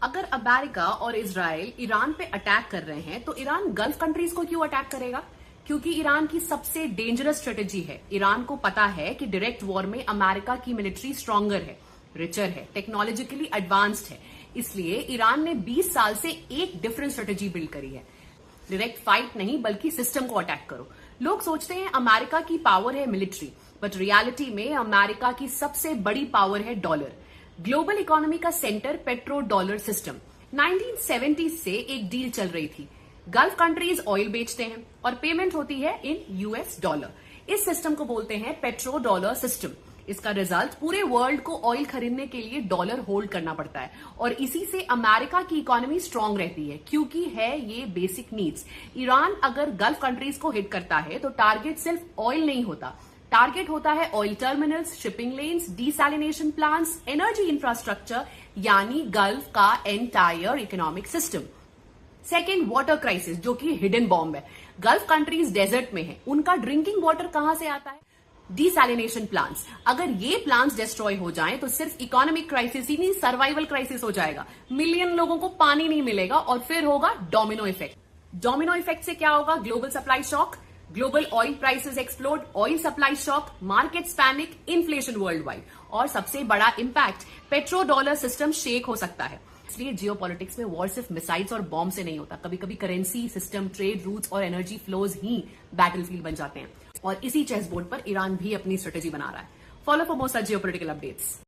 अगर अमेरिका और Israel Iran पे अटैक कर रहे हैं तो ईरान गल्फ कंट्रीज को क्यों अटैक करेगा? क्योंकि ईरान की सबसे डेंजरस स्ट्रेटेजी है। ईरान को पता है कि डायरेक्ट वॉर में अमेरिका की मिलिट्री स्ट्रांगर है, रिचर है, टेक्नोलॉजिकली एडवांस्ड है। इसलिए ईरान ने 20 साल से एक डिफरेंट स्ट्रेटेजी बिल्ड करी है। डायरेक्ट फाइट नहीं बल्कि सिस्टम को अटैक करो। लोग सोचते हैं अमेरिका की पावर है मिलिट्री, बट रियलिटी में अमेरिका की सबसे बड़ी पावर है डॉलर। ग्लोबल इकोनॉमी का सेंटर पेट्रो डॉलर सिस्टम। 1970 से एक डील चल रही थी। गल्फ कंट्रीज ऑयल बेचते हैं और पेमेंट होती है इन यूएस डॉलर। इस सिस्टम को बोलते हैं पेट्रो डॉलर सिस्टम। इसका रिजल्ट पूरे वर्ल्ड को ऑयल खरीदने के लिए डॉलर होल्ड करना पड़ता है और इसी से अमेरिका की इकोनॉमी स्ट्रांग रहती है, क्योंकि है ये बेसिक नीड्स। ईरान अगर गल्फ कंट्रीज को हिट करता है तो टारगेट सिर्फ ऑयल नहीं होता, टारगेट होता है oil terminals, shipping lens, desalination plants, energy infrastructure, यानी गल्फ का entire economic system. Second, water crisis, जो कि हिडन बॉम्ब है। गल्फ कंट्रीज डेजर्ट में है, उनका ड्रिंकिंग वाटर कहां से आता है? Desalination plants. अगर ये प्लांट्स डिस्ट्रॉय हो जाएं तो सिर्फ इकोनॉमिक क्राइसिस ही नहीं, सर्वाइवल क्राइसिस हो जाएगा। मिलियन लोगों को पानी नहीं मिलेगा और फिर होगा डोमिनो इफेक्ट। डोमिनो इफेक्ट से क्या होगा? Global supply shock, global oil prices explode, oil supply shock, markets panic, inflation world wide और सबसे बड़ा impact, petro dollar system shake हो सकता है। इसलिए जियोपॉलिटिक्स में वॉर सिर्फ मिसाइल्स और बॉम्ब से नहीं होता। कभी कभी करेंसी सिस्टम, ट्रेड रूट्स और एनर्जी फ्लोज ही बैटलफील्ड बन जाते हैं और इसी चेस बोर्ड पर ईरान भी अपनी स्ट्रेटेजी बना रहा है। Follow for more such geopolitical updates.